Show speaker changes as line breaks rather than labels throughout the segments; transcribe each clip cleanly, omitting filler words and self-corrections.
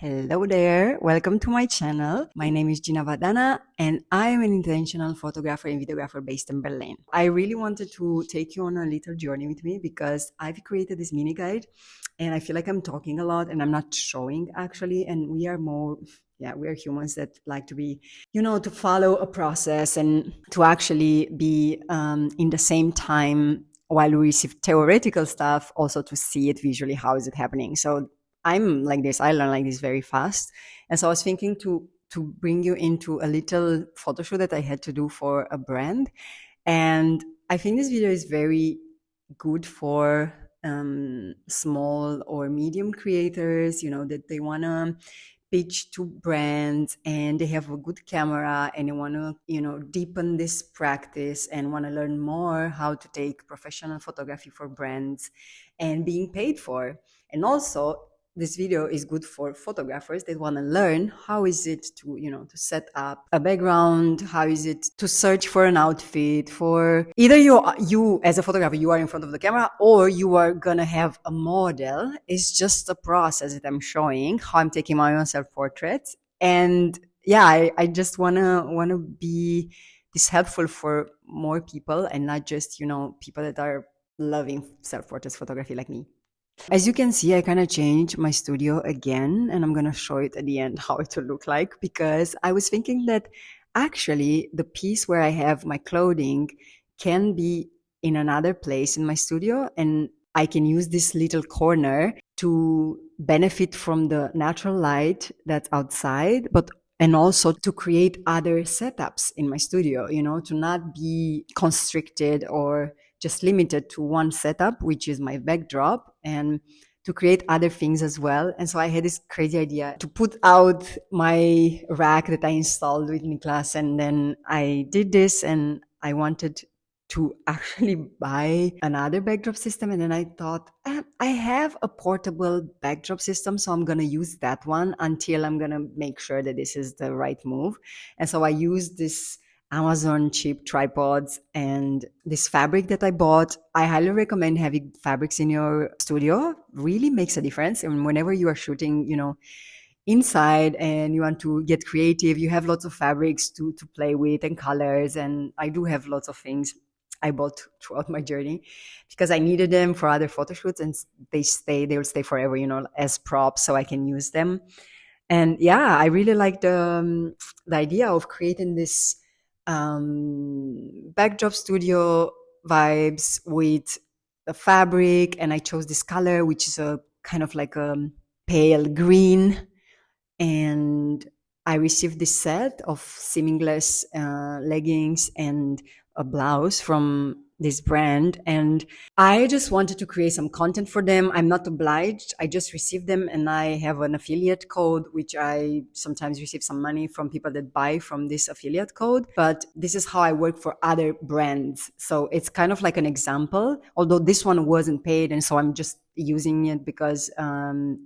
Hello there, welcome to my channel. My name is GINAOB and I am an intentional photographer and videographer based in Berlin. I really wanted to take you on a little journey with me because I've created this mini guide and I feel like I'm talking a lot and I'm not showing actually. And we are we are humans that like to be, to follow a process and to actually be in the same time while we receive theoretical stuff, also to see it visually, how is it happening. So I'm like this. I learn like this very fast. And so I was thinking to bring you into a little photo shoot that I had to do for a brand. And I think this video is very good for small or medium creators, that they want to pitch to brands and they have a good camera and they want to, deepen this practice and want to learn more how to take professional photography for brands and being paid for. And also, this video is good for photographers that want to learn how is it to, to set up a background, how is it to search for an outfit for either you as a photographer, you are in front of the camera or you are going to have a model. It's just a process that I'm showing how I'm taking my own self-portraits. And yeah, I just want to be this helpful for more people and not just, people that are loving self-portraits photography like me. As you can see, I kind of changed my studio again, and I'm going to show it at the end how it will look like, because I was thinking that actually the piece where I have my clothing can be in another place in my studio, and I can use this little corner to benefit from the natural light that's outside, and also to create other setups in my studio, to not be constricted or just limited to one setup, which is my backdrop, and to create other things as well. And so I had this crazy idea to put out my rack that I installed with Niklas. And then I did this and I wanted to actually buy another backdrop system. And then I thought, I have a portable backdrop system, so I'm going to use that one until I'm going to make sure that this is the right move. And so I used this Amazon cheap tripods and this fabric that I bought. I highly recommend having fabrics in your studio. Really makes a difference. And whenever you are shooting, inside and you want to get creative, you have lots of fabrics to play with and colors. And I do have lots of things I bought throughout my journey because I needed them for other photo shoots, and they will stay forever, as props, so I can use them. And yeah, I really like the idea of creating this backdrop studio vibes with the fabric. And I chose this color, which is a kind of like a pale green. And I received this set of seamless leggings and a blouse from this brand, and I just wanted to create some content for them. I'm not obliged. I just received them, and I have an affiliate code, which I sometimes receive some money from people that buy from this affiliate code. But this is how I work for other brands. So it's kind of like an example, although this one wasn't paid. And so I'm just using it because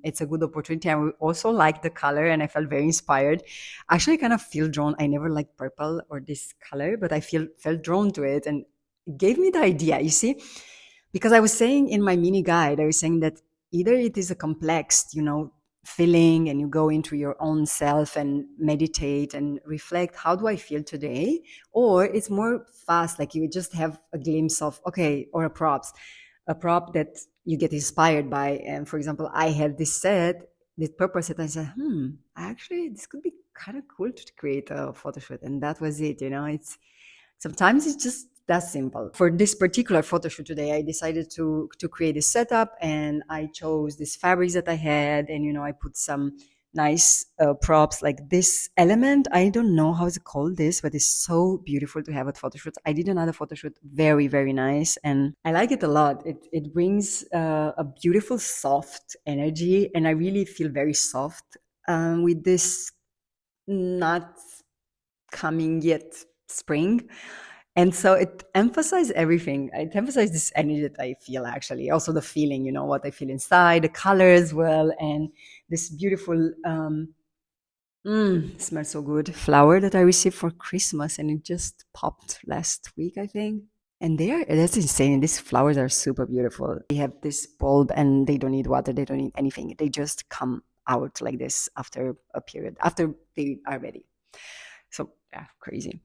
it's a good opportunity. I also like the color and I felt very inspired. Actually, I kind of feel drawn. I never liked purple or this color, but I felt drawn to it, and it gave me the idea, you see, because I was saying in my mini guide, I was saying that either it is a complex, feeling, and you go into your own self and meditate and reflect, how do I feel today? Or it's more fast, like you just have a glimpse of, or a prop that you get inspired by. And for example, I had this purple set, I said, actually, this could be kind of cool to create a photo shoot. And that was it, sometimes it's just that simple. For this particular photo shoot today, I decided to create a setup, and I chose these fabrics that I had, and I put some nice props like this element. I don't know how it's called this, but it's so beautiful to have at photo shoots. I did another photo shoot, very, very nice, and I like it a lot. It brings a beautiful soft energy, and I really feel very soft with this not coming yet spring. And so it emphasized everything. It emphasized this energy that I feel, actually. Also the feeling, what I feel inside, the color as well, and this beautiful, smells so good, flower that I received for Christmas, and it just popped last week, I think. And that's insane. These flowers are super beautiful. They have this bulb and they don't need water. They don't need anything. They just come out like this after a period, after they are ready. So yeah, crazy.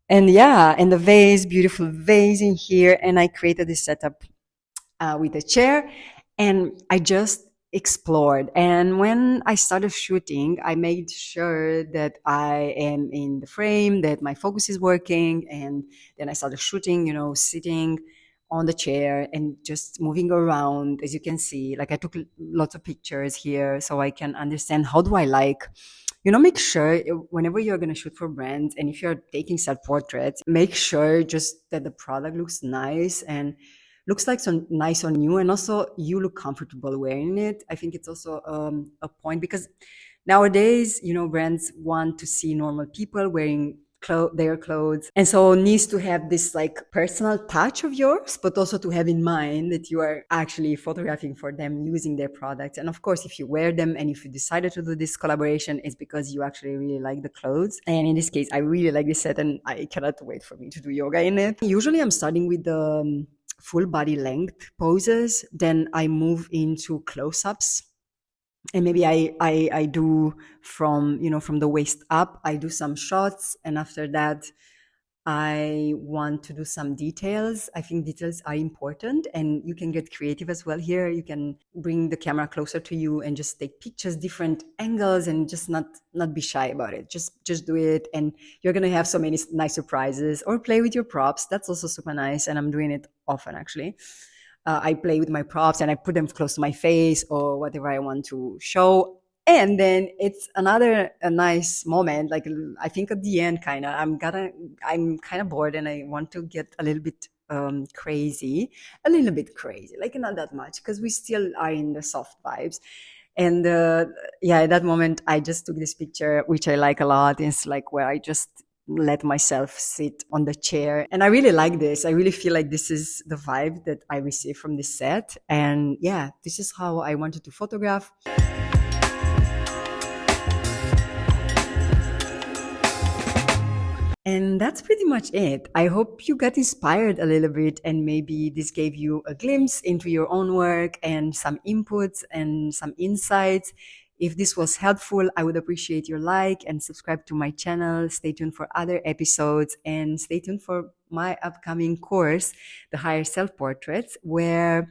And yeah, and the vase, beautiful vase in here. And I created this setup with a chair, and I just explored. And when I started shooting, I made sure that I am in the frame, that my focus is working. And then I started shooting, sitting on the chair and just moving around. As you can see, like I took lots of pictures here so I can understand how do I like, make sure whenever you're going to shoot for brands, and if you're taking self portraits, make sure just that the product looks nice and looks like so nice on you, and also you look comfortable wearing it. I think it's also a point, because nowadays, brands want to see normal people wearing their clothes, and so needs to have this like personal touch of yours, but also to have in mind that you are actually photographing for them using their products. And of course, if you wear them and if you decided to do this collaboration, it's because you actually really like the clothes. And in this case, I really like this set, and I cannot wait for me to do yoga in it. Usually I'm starting with the full body length poses, then I move into close-ups, and maybe I do from from the waist up, I do some shots, and after that I want to do some details. I think details are important, and you can get creative as well here. You can bring the camera closer to you and just take pictures, different angles, and just not be shy about it. Just do it, and you're gonna have so many nice surprises. Or play with your props. That's also super nice, and I'm doing it often actually. I play with my props and I put them close to my face or whatever I want to show. And then it's a nice moment. Like I think at the end, I'm kind of bored and I want to get a little bit crazy, like not that much, because we still are in the soft vibes. And yeah, at that moment, I just took this picture, which I like a lot. It's like where I just let myself sit on the chair. And I really like this. I really feel like this is the vibe that I receive from this set. And yeah, this is how I wanted to photograph. And that's pretty much it. I hope you got inspired a little bit, and maybe this gave you a glimpse into your own work and some inputs and some insights. If this was helpful, I would appreciate your like and subscribe to my channel. Stay tuned for other episodes, and stay tuned for my upcoming course, the Higher Self Portraits, where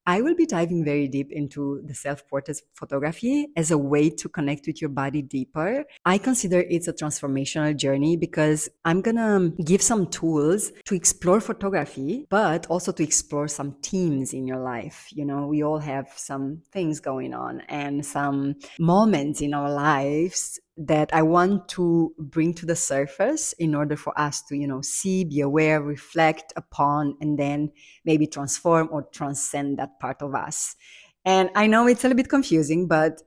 I will be diving very deep into the self-portrait photography as a way to connect with your body deeper. I consider it's a transformational journey because I'm gonna give some tools to explore photography, but also to explore some themes in your life. We all have some things going on and some moments in our lives that I want to bring to the surface in order for us to, see, be aware, reflect upon, and then maybe transform or transcend that part of us. And I know it's a little bit confusing, but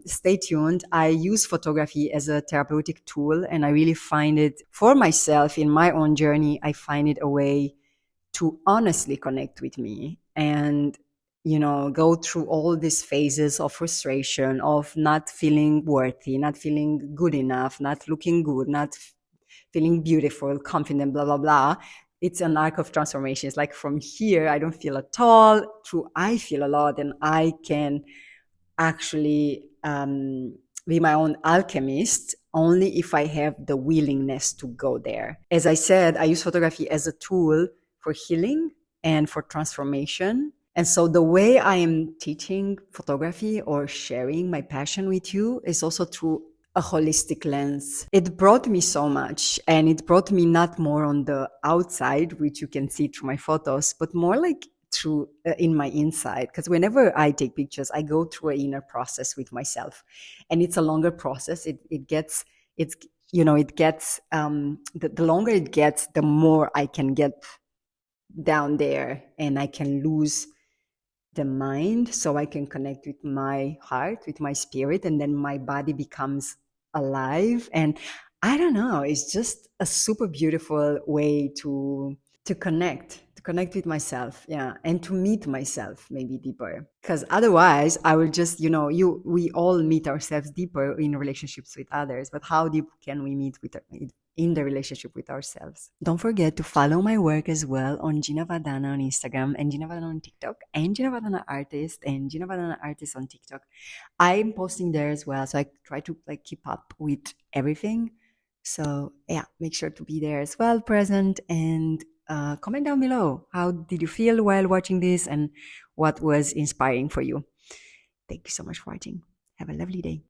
stay tuned. I use photography as a therapeutic tool, and I really find it for myself in my own journey. I find it a way to honestly connect with me and go through all these phases of frustration, of not feeling worthy, not feeling good enough, not looking good, not feeling beautiful, confident, blah, blah, blah. It's an arc of transformation. It's like from here, I don't feel at all, to I feel a lot, and I can actually be my own alchemist only if I have the willingness to go there. As I said, I use photography as a tool for healing and for transformation. And so the way I am teaching photography or sharing my passion with you is also through a holistic lens. It brought me so much, and it brought me not more on the outside, which you can see through my photos, but more like through in my inside. Because whenever I take pictures, I go through an inner process with myself, and it's a longer process. The longer it gets, the more I can get down there, and I can lose the mind, so I can connect with my heart, with my spirit, and then my body becomes alive. And I don't know, it's just a super beautiful way to connect with myself, yeah, and to meet myself maybe deeper. Because otherwise I will just we all meet ourselves deeper in relationships with others, but how deep can we meet in the relationship with ourselves. Don't forget to follow my work as well on Gina Vadana on Instagram and Gina Vadana on TikTok and Gina Vadana Artist and Gina Vadana Artist on TikTok. I'm posting there as well, so I try to like keep up with everything. So yeah, make sure to be there as well, present, and comment down below. How did you feel while watching this and what was inspiring for you? Thank you so much for watching. Have a lovely day.